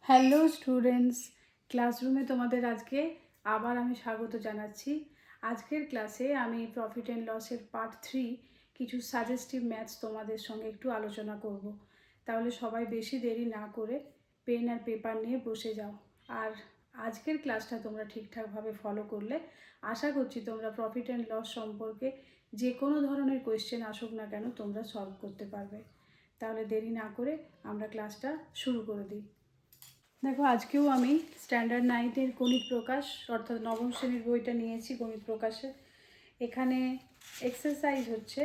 Hello students, ক্লাসরুমে তোমাদের আজকে আবার আমি স্বাগত জানাচ্ছি। আজকের ক্লাসে আমি প্রফিট অ্যান্ড লসের পার্ট 3 কিছু সাজেস্টিভ ম্যাথস তোমাদের সঙ্গে একটু আলোচনা করব। তাহলে সবাই বেশি দেরি না করে পেন আর পেপার নিয়ে বসে যাও। আর আজকের ক্লাসটা তোমরা ঠিকঠাকভাবে ফলো করলে আশা করছি তোমরা প্রফিট অ্যান্ড লস সম্পর্কে যে কোনো ধরনের কোয়েশ্চেন আসুক না কেন তোমরা সলভ করতে পারবে। তাহলে দেরি না করে আমরা ক্লাসটা শুরু করে দিই। দেখো, আজকেও আমি স্ট্যান্ডার্ড 9-এর গণিত প্রকাশ অর্থাৎ নবম শ্রেণীর বইটা নিয়েছি গণিত প্রকাশে। এখানে এক্সারসাইজ হচ্ছে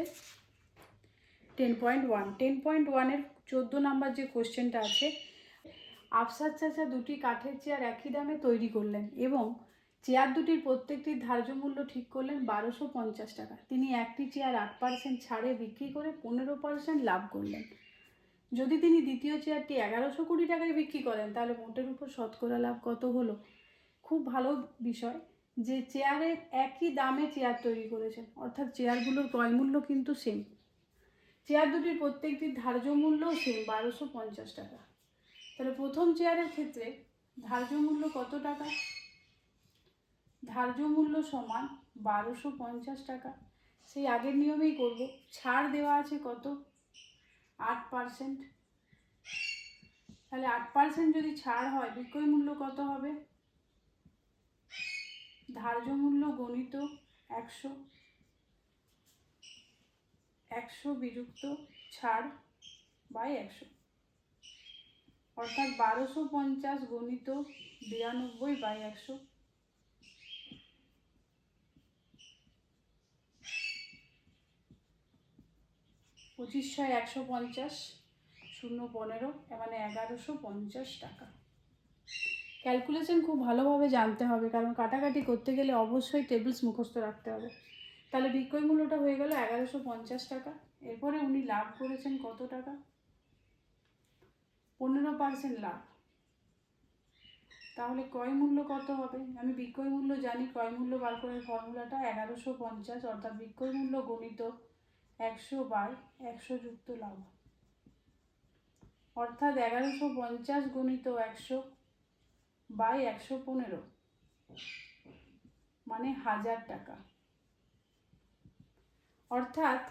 10.1। 10.1-এর 14 নাম্বার যে কোশ্চেনটা আছে, আফসার চাচা দুটি কাঠের চেয়ার একই দামে তৈরি করলেন এবং চেয়ার দুটির প্রত্যেকটির ধার্য মূল্য ঠিক করলেন 1250 টাকা। তিনি একটি চেয়ার 8% ছাড়ে বিক্রি করে 15% লাভ করলেন। যদি তিনি দ্বিতীয় চেয়ারটি 1120 টাকায় বিক্রি করেন তাহলে মোটের উপর শতকরা লাভ কত হলো? খুব ভালো বিষয় যে চেয়ারের একই দামে চেয়ার তৈরি করেছেন, অর্থাৎ চেয়ারগুলোর ক্রয় মূল্য কিন্তু সেম। চেয়ার দুটির প্রত্যেকটির ধার্য মূল্যও সেম 1250 টাকা। তাহলে প্রথম চেয়ারের ক্ষেত্রে ধার্য মূল্য কত টাকা? ধার্য মূল্য সমান 1250 টাকা। সেই আগের নিয়মেই করব। ছাড় দেওয়া আছে কত? 8%। তাহলে 8% যদি ছাড় হয় বিক্রয় মূল্য কত হবে? ধার্য মূল্য গণিত 100, 100 বিযুক্ত ছাড় বাই 100, অর্থাৎ 1250 গণিত 92 বাই 100। 25 150, 0 15, মানে 1150 টাকা। ক্যালকুলেশন খুব ভালোভাবে জানতে হবে, কারণ কাটাকাটি করতে গেলে অবশ্যই টেবিলস মুখস্থ রাখতে হবে। তাহলে বিক্রয় মূল্যটা হয়ে গেল 1150 টাকা। এরপরে উনি লাভ করেছেন কত টাকা? 15% লাভ। তাহলে ক্রয় মূল্য কত হবে? আমি বিক্রয় মূল্য জানি, ক্রয় মূল্য বার করার ফর্মুলাটা 1150, অর্থাৎ বিক্রয় মূল্য গণিত 100 বাই 100 যুক্ত লাভ, অর্থাৎ 1150 গণিত 100 বাই 115, মানে 1000 টাকা। অর্থাৎ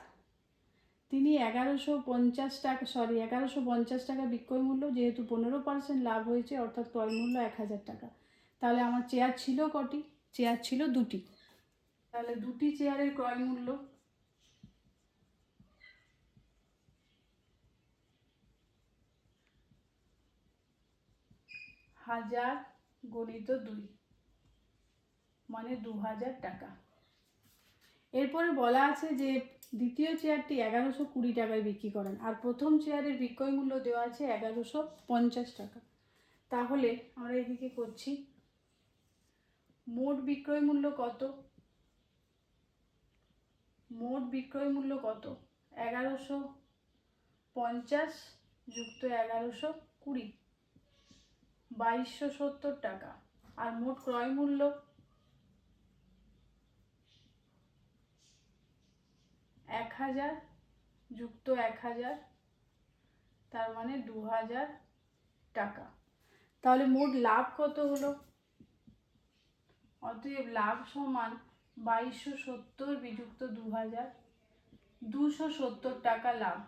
তিনি 1150 টাকা বিক্রয় মূল্য, যেহেতু 15% লাভ হয়েছে অর্থাৎ ক্রয় মূল্য 1000 টাকা। তাহলে আমার চেয়ার ছিল কটি? চেয়ার ছিল দুটি। তাহলে দুটি চেয়ারের ক্রয় মূল্য হাজার গণিত 2, মানে 2000 টাকা। এরপরে বলা আছে যে দ্বিতীয় চেয়ারটি 1120 টাকায় বিক্রি করেন, আর প্রথম চেয়ারের বিক্রয় মূল্য দেওয়া আছে 1150 টাকা। তাহলে আমরা এদিকে করছি, মোট বিক্রয় মূল্য কত? মোট বিক্রয় মূল্য কত? 1150 যুক্ত 1120, 2270 টাকা। আর মোট ক্রয় মূল্য 1000 যুক্ত 1000, তার মানে 2000 টাকা। তাহলে মোট লাভ কত হলো? অতএব লাভ সমান 2270 বিযুক্ত 2000, 270 টাকা লাভ।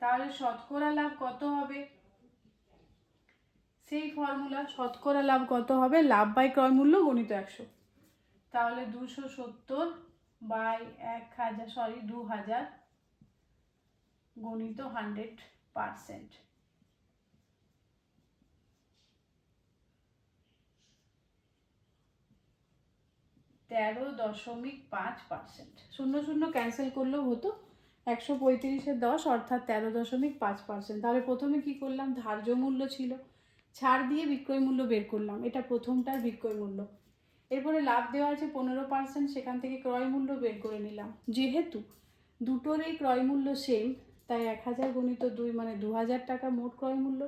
তাহলে শতকরা লাভ কত হবে? সেই ফর্মুলা, শতকরা লাভ কত হবে? লাভ বাই ক্রয় মূল্য গণিত 100। তাহলে 270 বাই 2000 গণিত 100%। 13.5%। শূন্য শূন্য ক্যান্সেল করলেও হতো, 135-এর 10 অর্থাৎ 13.5%। তাহলে প্রথমে কি করলাম? ধার্য মূল্য ছিল, ছাড় দিয়ে বিক্রয় মূল্য বের করলাম, এটা প্রথমটার বিক্রয় মূল্য। এরপরে লাভ দেওয়া আছে 15%, সেখান থেকে ক্রয় মূল্য বের করে নিলাম। যেহেতু দুটোরই ক্রয় মূল্য সেম, তাই 1000 গণিত 2, মানে 2000 টাকা মোট ক্রয় মূল্য।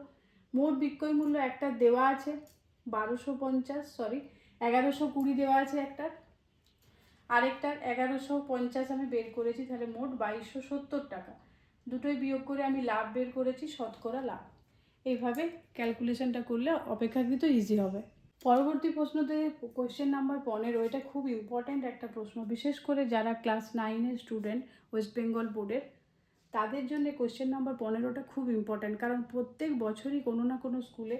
মোট বিক্রয় মূল্য একটা দেওয়া আছে 1120 দেওয়া আছে একটা, আরেকটার 1150 আমি বের করেছি। তাহলে মোট 2270 টাকা। দুটোই বিয়োগ করে আমি লাভ বের করেছি, শতকরা লাভ। এইভাবে ক্যালকুলেশনটা করলে অপেক্ষাকৃত ইজি হবে। পরবর্তী প্রশ্নতে কোয়েশ্চেন নাম্বার 15, এটা খুব ইম্পর্ট্যান্ট একটা প্রশ্ন, বিশেষ করে যারা ক্লাস 9-এর স্টুডেন্ট ওয়েস্ট বেঙ্গল বোর্ডের, তাদের জন্য কোয়েশ্চেন নাম্বার 15টা খুব ইম্পর্ট্যান্ট, কারণ প্রত্যেক বছরই কোনো না কোনো স্কুলে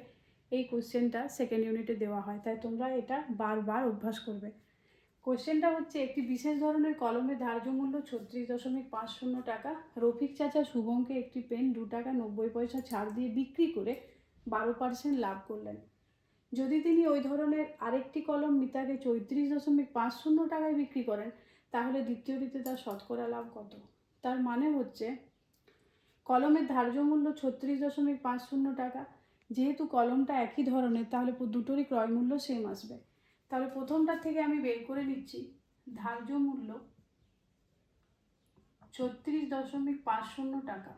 এই কোয়েশ্চেনটা সেকেন্ড ইউনিটে দেওয়া হয়, তাই তোমরা এটা বারবার অভ্যাস করবে। কোয়েশ্চেনটা হচ্ছে, একটি বিশেষ ধরনের কলমের ধার্য মূল্য 36.50 টাকা। রফিক চাচা শুভমকে একটি পেন 2 টাকা 90 পয়সা ছাড় দিয়ে বিক্রি করে 12% লাভ করলেন। যদি তিনি ওই ধরনের আরেকটি কলম মিতাকে 34.50 টাকায় বিক্রি করেন, তাহলে দ্বিতীয়টিতে তার শতকরা লাভ কত? তার মানে হচ্ছে, কলমের ধার্য মূল্য 36.50 টাকা, যেহেতু কলমটা একই ধরনের, তাহলে দুটোরই ক্রয় মূল্য সেম আসবে। তাহলে প্রথমটার থেকে আমি বের করে নিচ্ছি, ধার্য মূল্য 36.50 টাকা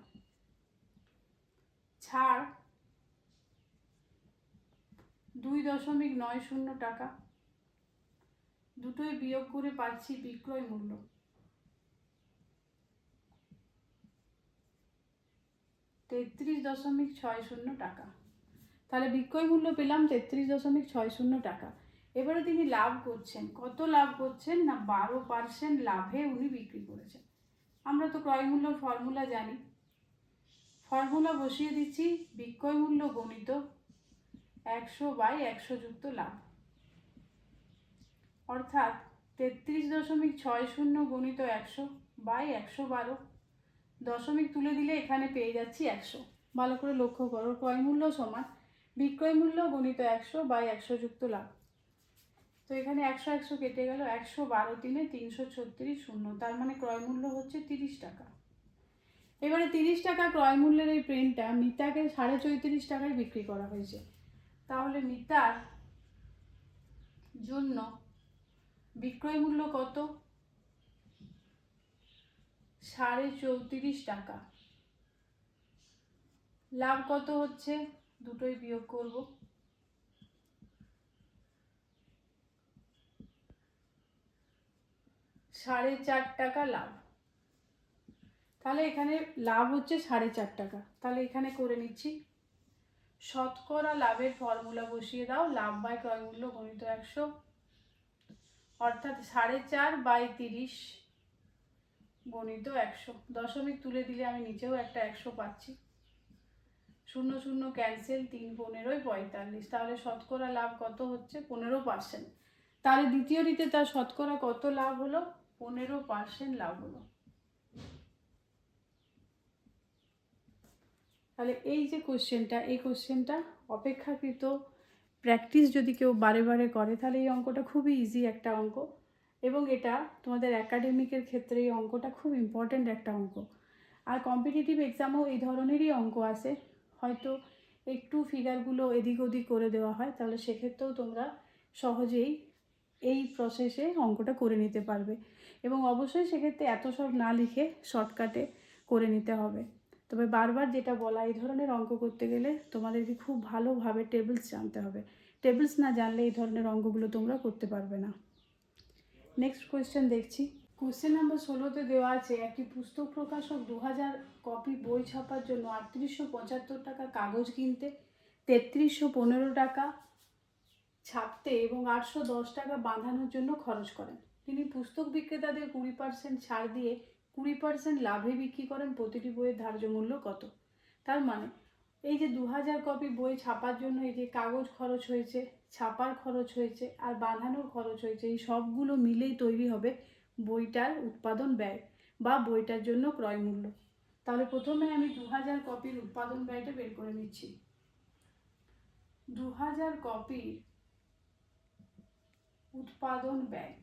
ছাড় 2.90 টাকা, দুটোই বিয়োগ করে পাচ্ছি বিক্রয় মূল্য 33.60 টাকা। তাহলে বিক্রয় মূল্য পেলাম 33.60 টাকা। এবারে তিনি লাভ করছেন, কত লাভ করছেন না 12% লাভে উনি বিক্রি করেছেন। আমরা তো ক্রয় মূল্য ফর্মুলা জানি, ফর্মুলা বসিয়ে দিচ্ছি, বিক্রয় মূল্য গণিত 100/100 যুক্ত লাভ, অর্থাৎ 33.60 গণিত 100/112, দশমিক তুলে দিলে এখানে পেয়ে যাচ্ছি 100। ভালো করে লক্ষ্য করো, ক্রয় মূল্য সমান বিক্রয় মূল্য গণিত 100/100 যুক্ত লাভ। তো এখানে 100 কেটে গেল, 112 3 336 শূন্য, তার মানে ক্রয় মূল্য হচ্ছে 30 টাকা। এবারে 30 টাকা ক্রয় মূল্যের এই পেনটা মিতাকে 34.5 টাকায় বিক্রি করা হয়েছে। তাহলে মিতার জন্য বিক্রয় মূল্য কত? 34.5 টাকা। লাভ কত হচ্ছে? দুটোই বিয়োগ করব, 4.5 টাকা লাভ। তাহলে এখানে লাভ হচ্ছে 4.5 টাকা। তাহলে এখানে করে নিচ্ছি, শতকরা লাভের ফর্মুলা বসিয়ে দাও, লাভ বাই ক্রয় মূল্য গণিত 100, অর্থাৎ 4.5/30 গণিত 100। দশমিক তুলে দিলে আমি নিচেও একটা 100 পাচ্ছি, 0 0 ক্যান্সেল, 3 15 45। তাহলে শতকরা লাভ কত হচ্ছে? 15%। তাহলে দ্বিতীয়টিতে তার শতকরা কত লাভ হলো? 15% লাভ হলো। তাহলে এই যে কোশ্চেনটা, এই কোশ্চেনটা অপেক্ষাকৃত প্র্যাকটিস যদি কেউ বারে বারে করে, তাহলে এই অঙ্কটা খুবই ইজি একটা অঙ্ক, এবং এটা তোমাদের একাডেমিকের ক্ষেত্রে এই অঙ্কটা খুব ইম্পর্ট্যান্ট একটা অঙ্ক। আর কম্পিটিটিভ এক্সামেও এই ধরনেরই অঙ্ক আসে, হয়তো একটু ফিগারগুলো এদিক ওদিক করে দেওয়া হয়, তাহলে সেক্ষেত্রেও তোমরা সহজেই এই প্রসেসে অঙ্কটা করে নিতে পারবে। এবং অবশ্যই সেক্ষেত্রে এত সব না লিখে শর্টকাটে করে নিতে হবে। তবে বারবার যেটা বলা, এই ধরনের অঙ্ক করতে গেলে তোমাদেরকে খুব ভালোভাবে টেবিলস জানতে হবে। টেবিলস না জানলে এই ধরনের অঙ্কগুলো তোমরা করতে পারবে না। নেক্সট কোয়েশ্চেন দেখছি। কোয়েশ্চেন নাম্বার 16তে দেওয়া আছে, একটি পুস্তক প্রকাশক 2000 কপি বই ছাপার জন্য 3875 টাকা কাগজ কিনতে, 3315 টাকা ছাপতে এবং 810 টাকা বাঁধানোর জন্য খরচ করেন। তিনি পুস্তক বিক্রেতাদের 20% ছাড় দিয়ে 20% লাভে বিক্রি করেন। প্রতিটি বইয়ের ধার্য মূল্য কত? তার মানে এই যে 2000 কপি বই ছাপার জন্য এই যে কাগজ খরচ হয়েছে, ছাপার খরচ হয়েছে, আর বাঁধানোর খরচ হয়েছে, এই সবগুলো মিলেই তৈরি হবে বইটার উৎপাদন ব্যয় বা বইটার জন্য ক্রয় মূল্য। তাহলে প্রথমে আমি 2000 কপির উৎপাদন ব্যয়টা বের করে নিচ্ছি। 2000 কপির উৎপাদন ব্যয়,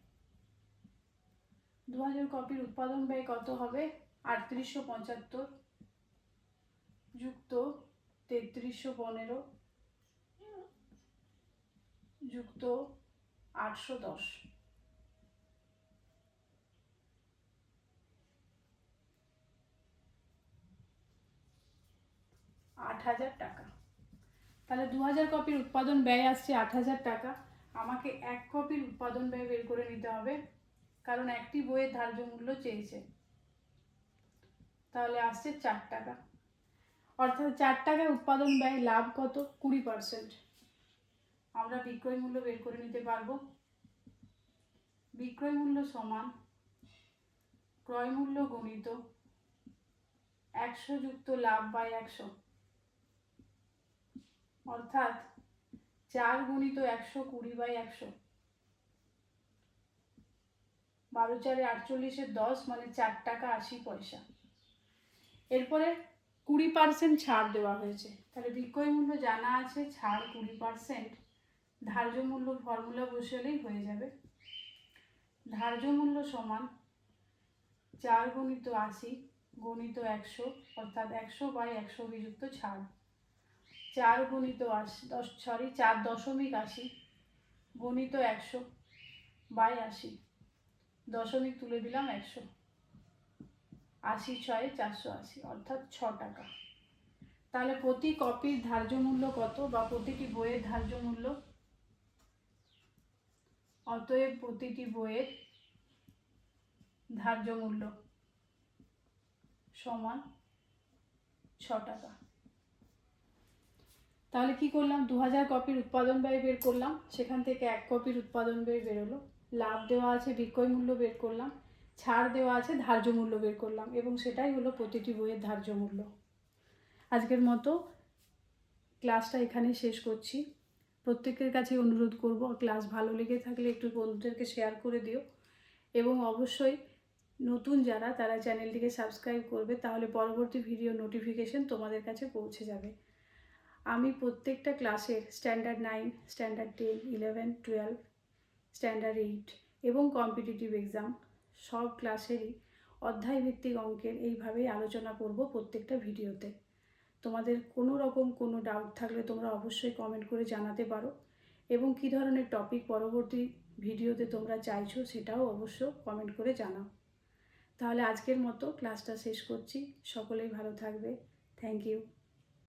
2000 কপির উৎপাদন ব্যয় কত হবে? 3875 যুক্ত 3315 যুক্ত 810, 8000 টাকা। তাহলে 2000 কপির উৎপাদন ব্যয় আসছে 8000 টাকা। আমাকে এক কপির উৎপাদন ব্যয় বের করে নিতে হবে, কারণ একটি বইয়ের ধার্য মূল্য চেয়েছে। তাহলে আসছে 4 টাকা। অর্থাৎ 4 টাকায় উৎপাদন ব্যয়, লাভ কত? 20%। আমরা বিক্রয় মূল্য বের করে নিতে পারবো। বিক্রয় মূল্য সমান ক্রয় মূল্য গুণিত 100 যুক্ত লাভ বাই 100, অর্থাৎ 4 গুণিত 100 20/100, 12 4 48 10 মানে 4 টাকা 80 পয়সা। এরপরে 20% ছাড় দেওয়া হয়েছে, তাহলে বিক্রয় মূল্য জানা আছে, ছাড় 20%, ধার্য মূল্য ফর্মুলা বসালেই হয়ে যাবে। ধার্য মূল্য সমান 4 গুণিত 80 গুণিত 100, অর্থাৎ 100/100 বিযুক্ত ছাড়, 4 গুণিত 4.80 গুণিত 100/80, দশমিক তুলে দিলাম 100, 80 6 480, অর্থাৎ 6 টাকা। তাহলে প্রতি কপির ধার্য মূল্য কত, বা প্রতিটি বইয়ের ধার্য মূল্য? অতএব প্রতিটি বইয়ের ধার্য মূল্য সমান 6 টাকা। তাহলে কি করলাম, 2000 কপির উৎপাদন ব্যয় বের করলাম, সেখান থেকে 1 কপির উৎপাদন ব্যয় বেরোলো, লাভ দেওয়া আছে, বিক্রয় মূল্য বের করলাম, ছাড় দেওয়া আছে, ধার্য মূল্য বের করলাম, এবং সেটাই হলো প্রতিটি বইয়ের ধার্য মূল্য। আজকের মতো ক্লাসটা এখানেই শেষ করছি। প্রত্যেকের কাছে অনুরোধ করব, ক্লাস ভালো লেগে থাকলে একটু বন্ধুদেরকে শেয়ার করে দিও, এবং অবশ্যই নতুন যারা তারা চ্যানেলটিকে সাবস্ক্রাইব করবে, তাহলে পরবর্তী ভিডিও নোটিফিকেশন তোমাদের কাছে পৌঁছে যাবে। আমি প্রত্যেকটা ক্লাসের স্ট্যান্ডার্ড 9, স্ট্যান্ডার্ড 10, 11, 12, স্ট্যান্ডার্ড 8 এবং কম্পিটিটিভ এক্সাম সব ক্লাসেরই অধ্যায়ভিত্তিক অঙ্কের এইভাবেই আলোচনা করব প্রত্যেকটা ভিডিওতে। তোমাদের কোনো রকম কোনো ডাউট থাকলে তোমরা অবশ্যই কমেন্ট করে জানাতে পারো, এবং কী ধরনের টপিক পরবর্তী ভিডিওতে তোমরা চাইছো সেটাও অবশ্য কমেন্ট করে জানাও। তাহলে আজকের মতো ক্লাসটা শেষ করছি। সকলেই ভালো থাকবে। Thank you.